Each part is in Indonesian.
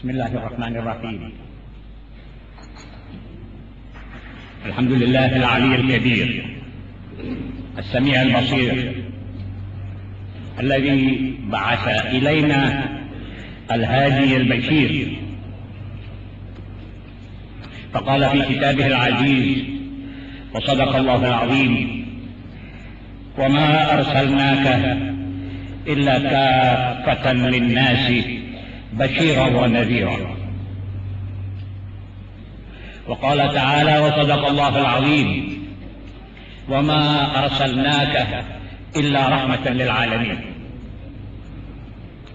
بسم الله الرحمن الرحيم. الحمد لله العلي الكبير السميع البصير الذي بعث إلينا الهادي البشير، فقال في كتابه العزيز وصدق الله العظيم: وما أرسلناك إلا كافة للناس بشيرا ونذيرا. وقال تعالى وصدق الله العظيم: وما أرسلناك إلا رحمة للعالمين.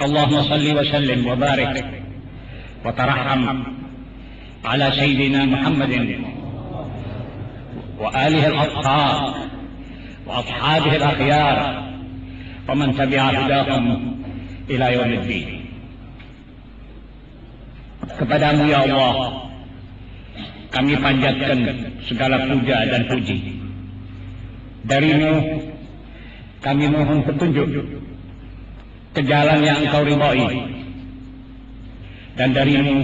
اللهم صل وسلم وبارك وترحم على سيدنا محمد وآله الأطهار وأصحابه الأخيار ومن تبع هداهم إلى يوم الدين. Kepadamu ya Allah kami panjatkan segala puja dan puji. Darimu kami mohon petunjuk ke jalan yang Engkau ridhai, dan darimu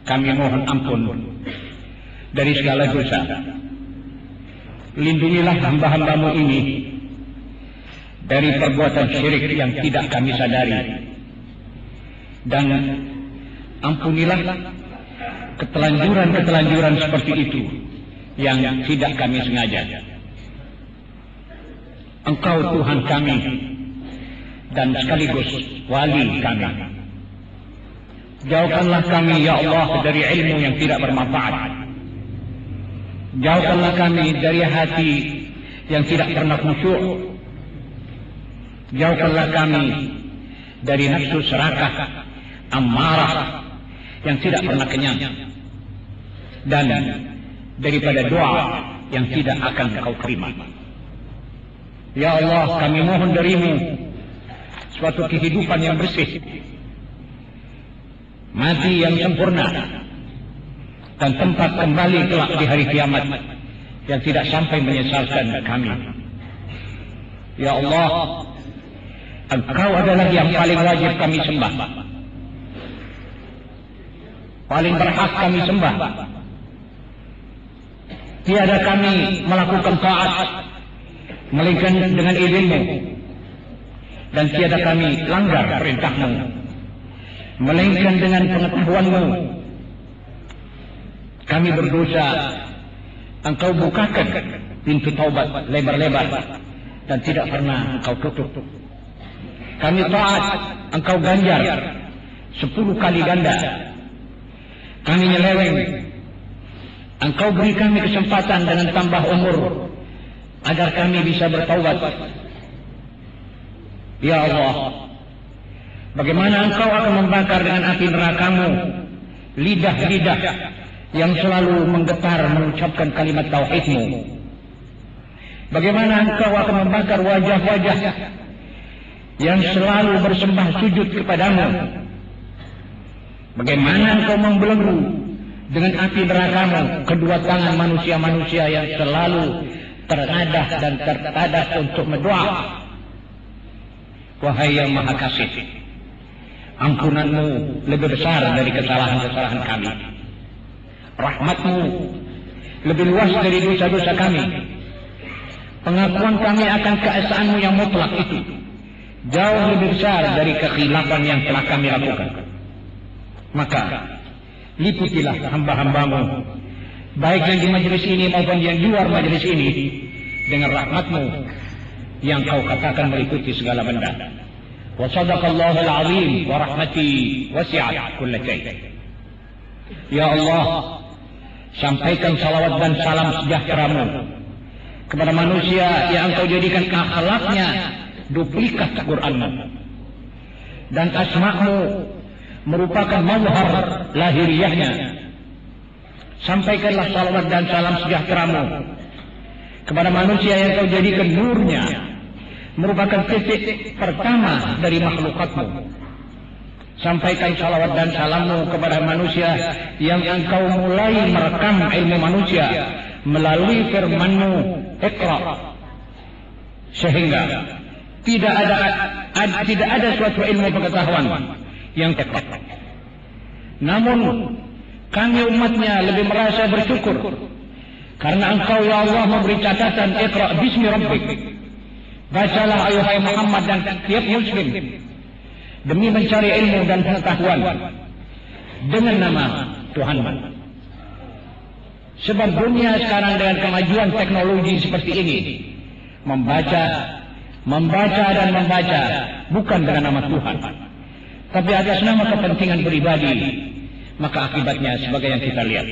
kami mohon ampun dari segala dosa. Lindungilah hamba-hambamu ini dari perbuatan syirik yang tidak kami sadari, dan ampunilah ketelanjuran-ketelanjuran seperti itu yang tidak kami sengaja. Engkau Tuhan kami dan sekaligus wali kami. Jauhkanlah kami ya Allah dari ilmu yang tidak bermanfaat. Jauhkanlah kami dari hati yang tidak pernah khusyuk. Jauhkanlah kami dari nafsu serakah, amarah yang tidak pernah kenyang, dan daripada doa yang tidak akan Kau terima. Ya Allah, kami mohon darimu suatu kehidupan yang bersih, mati yang sempurna, dan tempat kembali kelak di hari kiamat yang tidak sampai menyesalkan kami. Ya Allah, Engkau adalah yang paling wajib kami sembah, paling berhak kami sembah. Tiada kami melakukan taat melainkan dengan izin-Mu, dan tiada kami langgar perintah-Mu melainkan dengan pengetahuan-Mu. Kami berdosa, Engkau bukakan pintu taubat lebar-lebar dan tidak pernah Engkau tutup. Kami taat, Engkau ganjar 10 kali ganda. Kami nyeleweng, Engkau beri kami kesempatan dengan tambah umur agar kami bisa bertaubat. Ya Allah, bagaimana Engkau akan membakar dengan api neraka-Mu lidah-lidah yang selalu menggetar mengucapkan kalimat tauhid-Mu? Bagaimana Engkau akan membakar wajah-wajah yang selalu bersembah sujud kepadamu? Bagaimana Engkau membelenggu dengan api neraka-Mu kedua tangan manusia-manusia yang selalu teradah dan tertadah untuk berdoa? Wahai yang Maha Kasih, ampunan-Mu lebih besar dari kesalahan-kesalahan kami. Rahmat-Mu lebih luas dari dosa-dosa kami. Pengakuan kami akan keesaan-Mu yang mutlak itu jauh lebih besar dari kekhilafan yang telah kami lakukan. Maka liputilah hamba-hamba-Mu, baik yang di majelis ini maupun yang di luar majelis ini, dengan rahmat-Mu yang Kau katakan meliputi segala benda. Wa sadaqallahul azim wa rahmati wasi'at kulla syai'. Ya Allah, sampaikan salawat dan salam sejahtera-Mu kepada manusia yang Engkau jadikan akhlaknya duplikat Quran-Mu, dan asma-Mu merupakan mazhar lahiriahnya. Sampaikanlah salawat dan salam sejahtera-Mu kepada manusia yang Kau jadikan nurnya merupakan titik pertama dari makhlukat-Mu. Sampaikan salawat dan salam-Mu kepada manusia yang Engkau mulai merekam ilmu manusia melalui firman-Mu, Iqra, sehingga tidak ada suatu ilmu pengetahuan yang tepat Namun kami umatnya lebih merasa bersyukur karena Engkau ya Allah memberi catatan Iqra bismi rabbik. Bacalah ayuhai Muhammad dan tiap muslim demi mencari ilmu dan pengetahuan dengan nama Tuhanmu. Sebab dunia sekarang dengan kemajuan teknologi seperti ini, membaca dan membaca bukan dengan nama Tuhan, tapi atas nama kepentingan pribadi, maka akibatnya sebagai yang kita lihat.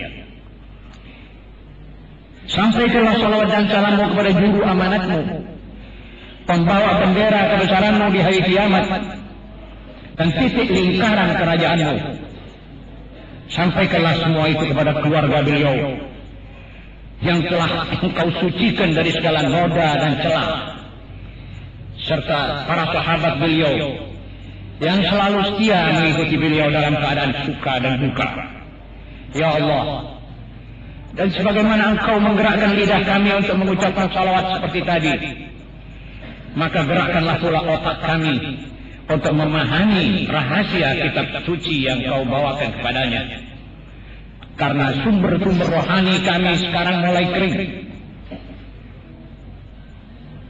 Sampaikanlah salawat dan salammu kepada juru amanatmu, pembawa bendera kebesaranmu di hari kiamat, dan titik lingkaran kerajaanmu. Sampaikanlah semua itu kepada keluarga beliau yang telah Engkau sucikan dari segala noda dan celah, serta para sahabat beliau yang selalu setia mengikuti beliau dalam keadaan suka dan duka. Ya Allah, dan sebagaimana Engkau menggerakkan lidah kami untuk mengucapkan salawat seperti tadi, maka gerakkanlah pula otak kami untuk memahami rahasia kitab suci yang Kau bawakan kepadanya. Karena sumber-sumber rohani kami sekarang mulai kering,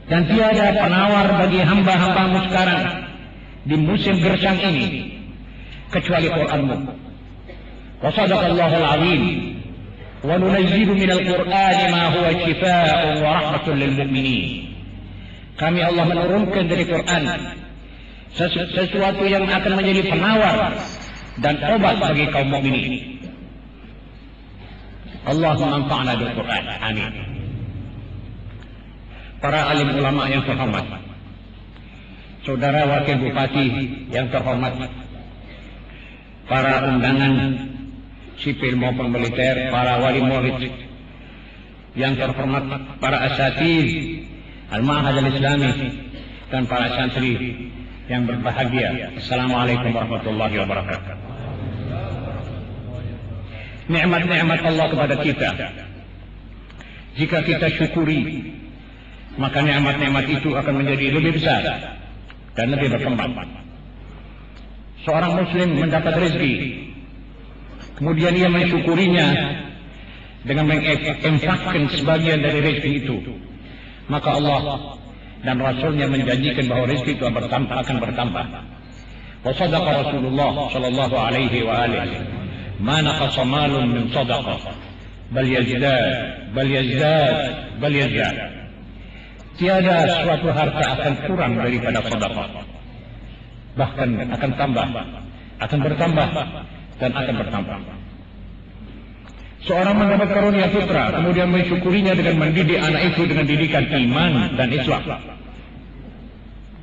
dan tiada penawar bagi hamba-hambamu sekarang di musim gersang ini kecuali Qur'an-Mu. Wa sadaqallahul azim wa nunazzilu minal Qur'ani ma huwa shifaa'un wa rahmatun lil mu'minin. Kami Allah menurunkan dari Quran sesuatu yang akan menjadi penawar dan obat bagi kaum mukminin. Allahumma anfa'na bil Qur'an. Amin. Para alim ulama yang terhormat, saudara wakil bupati yang terhormat, para undangan sipil maupun militer, para wali murid yang terhormat, para asatidz Al-Ma'had Al-Islami, dan para santri yang berbahagia. Assalamualaikum warahmatullahi wabarakatuh. Nikmat-nikmat Allah kepada kita, jika kita syukuri, maka nikmat-nikmat itu akan menjadi lebih besar dan lebih berkembang. Seorang muslim mendapat rezeki, kemudian ia mensyukurinya dengan menginfakkan sebagian dari rezeki itu, maka Allah dan Rasulnya menjanjikan bahwa rezeki itu akan bertambah. Wa sadaqa Rasulullah sallallahu alaihi wa alihi, ma naqasa malun min sadaqah bal yazdad. Tiada suatu harta akan kurang daripada sedekah, bahkan akan tambah, akan bertambah dan akan bertambah. Seorang mendapat karunia putra, kemudian mensyukurinya dengan mendidik anak itu dengan didikan iman dan Islam,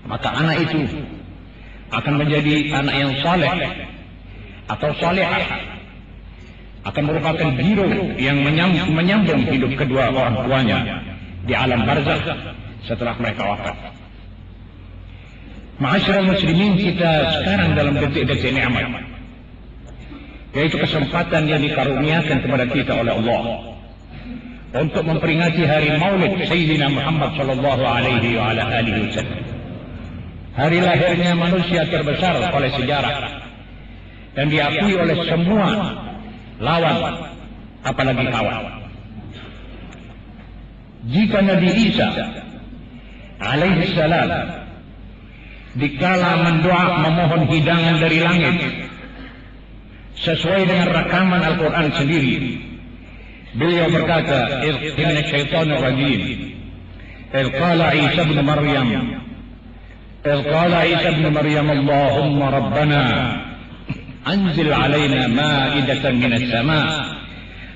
maka anak itu akan menjadi anak yang saleh atau salihah, akan merupakan biro yang menyambung hidup kedua orang tuanya di alam barzakh setelah mereka wafat. Ma'asyiral muslimin, kita sekarang dalam detik-detik nikmat, yaitu kesempatan yang dikaruniakan kepada kita oleh Allah untuk memperingati hari Maulid Sayyidina Muhammad sallallahu alaihi wa ala alihi wasallam, hari lahirnya manusia terbesar oleh sejarah dan diakui oleh semua lawan apalagi kawan. Jika Nabi Isa alaihi salam dikala mendoa memohon hidangan dari langit sesuai dengan rekaman Al-Quran sendiri, beliau berkata, "Inna syaitanir rajim, qala Isa ibn Maryam, Allahumma rabbana anzil alaina ma'idatan minas sama'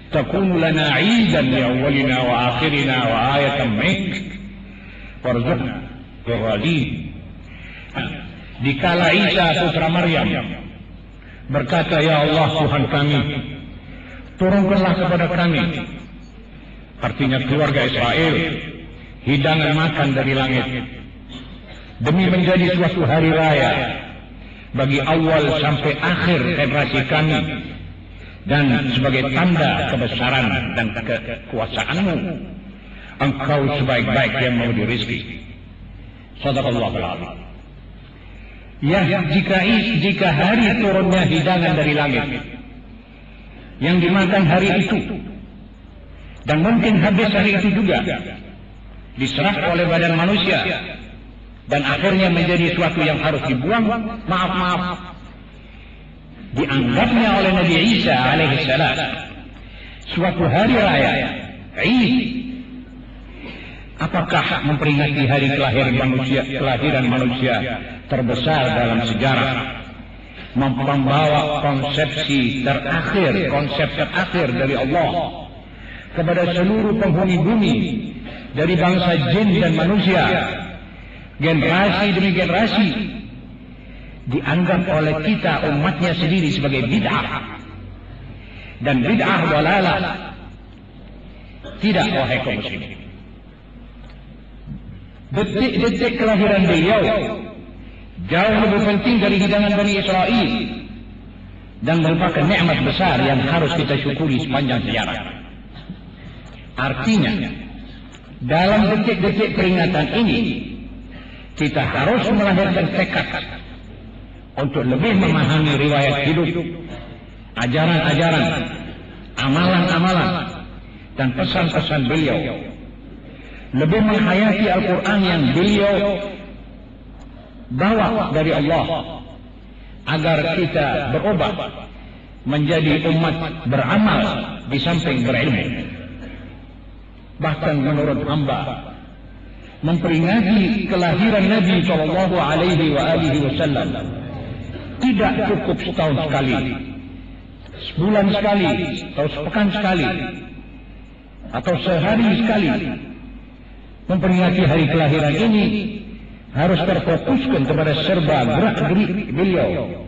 takunu lana 'idan li awwalina wa akhirina wa ayatan mink warzuqna bighadin." Dikala Isa putra Maryam berkata, "Ya Allah Tuhan kami, turunkanlah kepada kami," artinya keluarga Israel, "hidangan makan dari langit demi menjadi suatu hari raya bagi awal sampai akhir generasi kami dan sebagai tanda kebesaran dan kekuasaan-Mu, Engkau sebaik-baik yang memberi rezeki." Shadaqallahul azim. Ya, jika hari turunnya hidangan dari langit yang dimakan hari itu, dan mungkin habis hari itu juga, diserah oleh badan manusia, dan akhirnya menjadi suatu yang harus dibuang. Maaf, dianggapnya oleh Nabi Isa alaihissalam suatu hari raya, Id. Apakah memperingati hari kelahiran manusia terbesar dalam sejarah, membawa konsep terakhir dari Allah kepada seluruh penghuni bumi, dari bangsa jin dan manusia, generasi demi generasi, dianggap oleh kita umatnya sendiri sebagai bid'ah, dan bid'ah dalalah. Tidak, wahai kaum muslimin. Detik-detik kelahiran beliau jauh lebih penting dari hidangan Bani Israel, dan merupakan nikmat besar yang harus kita syukuri sepanjang sejarah. Artinya, dalam detik-detik peringatan ini, kita harus melahirkan tekad untuk lebih memahami riwayat hidup, ajaran-ajaran, amalan-amalan, dan pesan-pesan beliau, lebih menghayati Al-Quran yang beliau bawa dari Allah, agar kita berubah menjadi umat beramal di samping berilmu. Bahkan menurut hamba, memperingati kelahiran Nabi Shallallahu Alaihi Wasallam tidak cukup setahun sekali, sebulan sekali, atau sepekan sekali, atau sehari sekali. Memperingati hari kelahiran ini harus terfokuskan kepada serba gerak-gerik beliau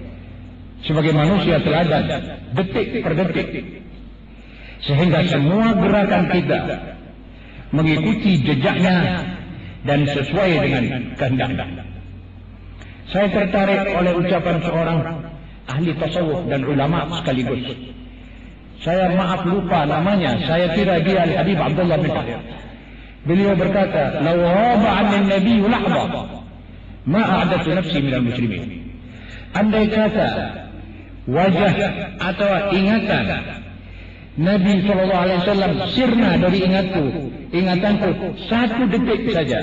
sebagai manusia teladan, detik per detik, sehingga semua gerakan kita mengikuti jejaknya dan sesuai dengan kehendaknya. Saya tertarik oleh ucapan seorang ahli tasawuf dan ulama sekaligus. Saya maaf lupa namanya, saya kira dia Al-Habib Abdullah bin Tahir. Beliau berkata, "Law ghaba 'an an-nabiy lahza ma a'dadtu nafsi minal muslimin." Andai kata wajah atau ingatan Nabi SAW sirna dari ingatanku satu detik saja,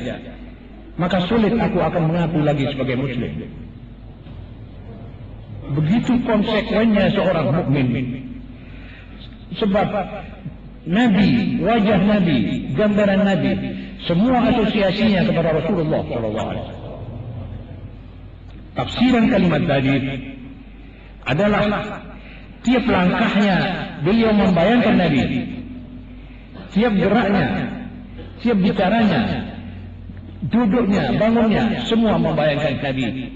maka sulit aku akan mengaku lagi sebagai muslim. Begitu konsekuennya seorang mukmin. Sebab Nabi, wajah Nabi, gambaran Nabi, semua asosiasinya kepada Rasulullah SAW. Tafsiran kalimat tadi adalah tiap langkahnya beliau membayangkan Nabi, tiap geraknya, tiap bicaranya, duduknya, bangunnya, semua membayangkan Nabi.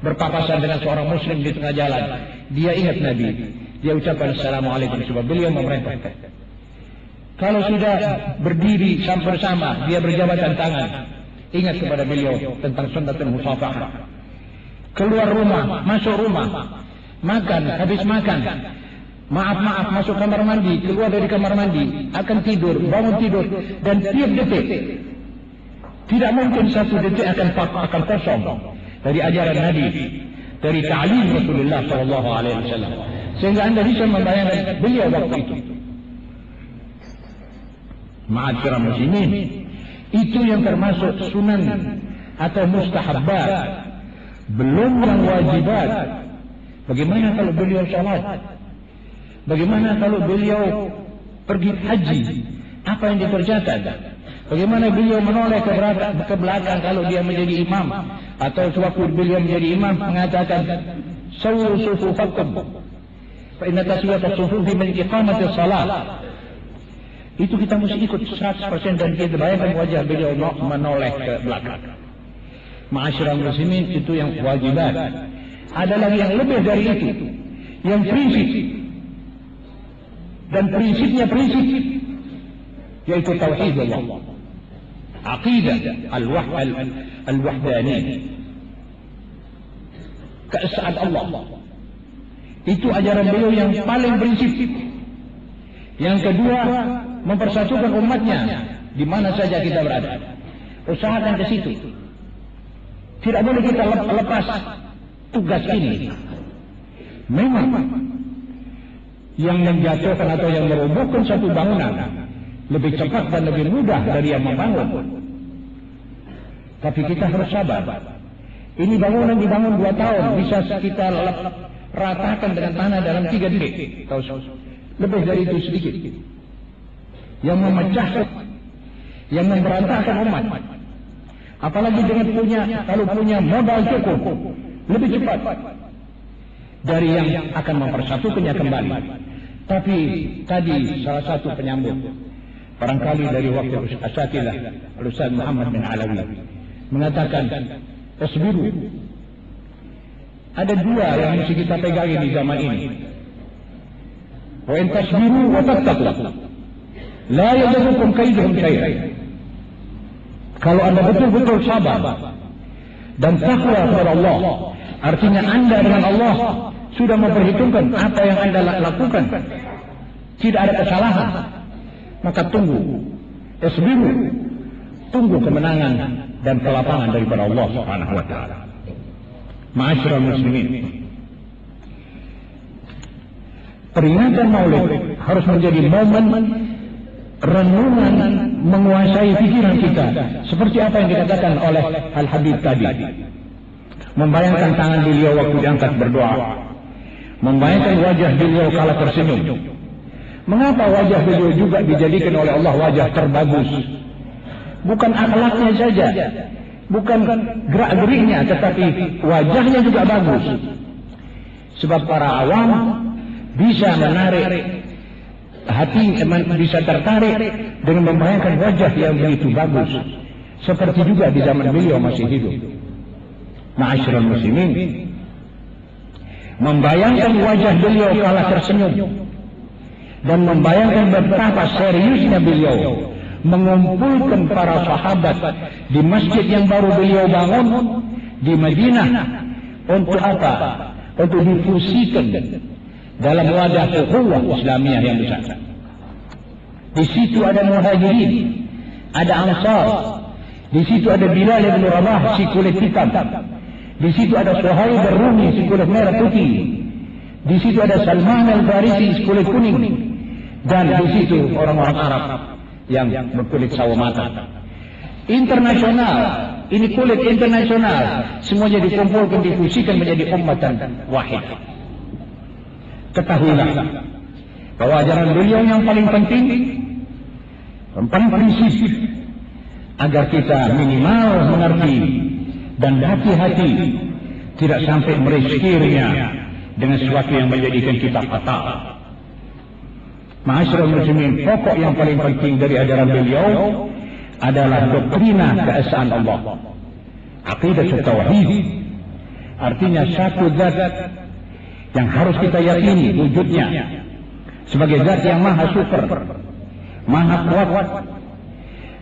Berpapasan dengan seorang muslim di tengah jalan, dia ingat Nabi, dia ucapkan Assalamualaikum, sebab beliau memerintahkan. Kalau sudah berdiri bersama, dia berjabatan tangan, ingat kepada beliau tentang sunnatul musafahah. Keluar rumah, masuk rumah, makan, habis makan, maaf, masuk kamar mandi, keluar dari kamar mandi, akan tidur, bangun tidur, dan tiap detik, tidak mungkin satu detik akan kosong dari ajaran Nabi, dari ta'lim Rasulullah SAW, sehingga anda bisa membayangkan beliau waktu itu. Ma'asyiral muslimin, itu yang termasuk sunan atau mustahabbat, belum yang wajibat. Bagaimana kalau beliau salat? Bagaimana kalau beliau pergi haji? Apa yang dikerjakan? Bagaimana beliau menoleh ke belakang kalau dia menjadi imam? Atau sewaktu beliau menjadi imam mengatakan, "Sawwu sufufakum, fa inna taswiyata sufufi min iqamati shalah." Itu kita mesti ikut 100%, dan kita bayangkan wajah beliau menoleh ke belakang. Ma'asyiral muslimin, itu yang wajibat. Ada lagi yang lebih dari itu, yang prinsip, dan prinsipnya prinsip, yaitu tauhid Allah, aqidah al-wahdani, keesaan Allah. Itu ajaran beliau yang paling prinsip. Yang kedua, mempersatukan umatnya di mana saja kita berada. Usahakan ke situ. Tidak boleh kita lepas tugas ini. Memang yang menjatuhkan atau yang merobohkan satu bangunan lebih cepat dan lebih mudah dari yang membangun. Tapi kita harus sabar. Ini bangunan dibangun 2 tahun, bisa kita ratakan dengan tanah dalam 3 detik. Lebih dari itu sedikit. Yang memecah, yang memberantakan umat. Apalagi dengan kalau punya modal cukup, lebih cepat dari yang akan mempersatukannya kembali. Tapi tadi salah satu penyambut, barangkali dari waktu Asatilah, Ustaz Muhammad bin Alawi, mengatakan, tasbiru. Ada 2 yang mesti kita pegangi di zaman ini. Wa in tasbiru wa tattaqu la yadurukum kaiduhum syai'an. Kalau Anda betul-betul sabar dan takwa kepada Allah, artinya Anda dengan Allah sudah memperhitungkan apa yang Anda lakukan, tidak ada kesalahan, maka tunggu, tasbiru, tunggu kemenangan dan kelapangan daripada Allah Subhanahu wa taala. Ma'asyiral muslimin, peringatan Maulid harus menjadi momen renungan menguasai pikiran kita, seperti apa yang dikatakan oleh Al-Habib tadi. Membayangkan tangan beliau waktu diangkat berdoa, membayangkan wajah beliau kala tersenyum. Mengapa wajah beliau juga dijadikan oleh Allah wajah terbagus? Bukan akhlaknya saja, bukan gerak-geriknya, tetapi wajahnya juga bagus. Sebab para awam bisa menarik hati, bisa tertarik dengan membayangkan wajah yang begitu bagus, seperti juga di zaman beliau masih hidup. Ma'asyiral muslimin, membayangkan wajah beliau kala tersenyum dan membayangkan betapa seriusnya beliau mengumpulkan para sahabat di masjid yang baru beliau bangun di Madinah. Untuk apa? Untuk difusikan dalam wadah ukhuwah Islamiyah yang besar. Di situ ada Muhajirin, ada Ansar, di situ ada Bilal bin Rabah si kulit hitam, di situ ada Suhaib Ar-Rumi si kulit merah putih, di situ ada Salman Al-Farisi si kulit kuning, dan di situ orang-orang Arab yang berkulit sawo mata. Internasional, ini kulit internasional, semuanya dikumpulkan, difusikan menjadi ummatan wahid. Ketahuilah bahwa ajaran beliau yang paling penting, yang paling prinsip, agar kita minimal mengerti dan hati-hati tidak sampai meriskirnya dengan sesuatu yang menjadikan kita fatal. Ma'asyiral muslimin, pokok yang paling penting dari ajaran beliau adalah doktrina keesaan Allah, aqidah tauhid, artinya satu zat yang harus kita yakini wujudnya sebagai zat yang maha super, maha kuat,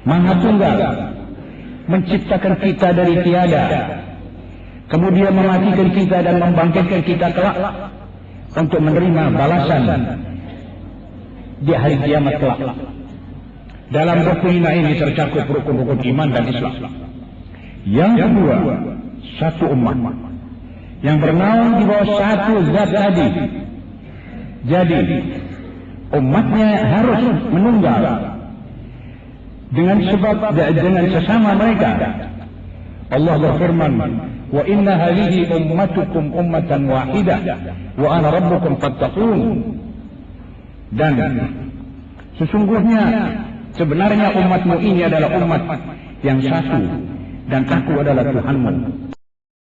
maha tunggal, menciptakan kita dari tiada, kemudian mematikan kita dan membangkitkan kita kelak untuk menerima balasan di hari kiamat kelak. Dalam doktrina ini tercakup rukun-rukun iman dan Islam. Yang kedua, satu umat yang bernaung di bawah satu zat tadi. Jadi umatnya harus menunggal dengan sebab dengan sesama mereka. Allah berfirman, wa inna hadhihi ummatukum ummatan wahidah wa ana rabbukum fattaqun. Dan sesungguhnya sebenarnya umatmu ini adalah umat yang satu dan aku adalah Tuhanmu.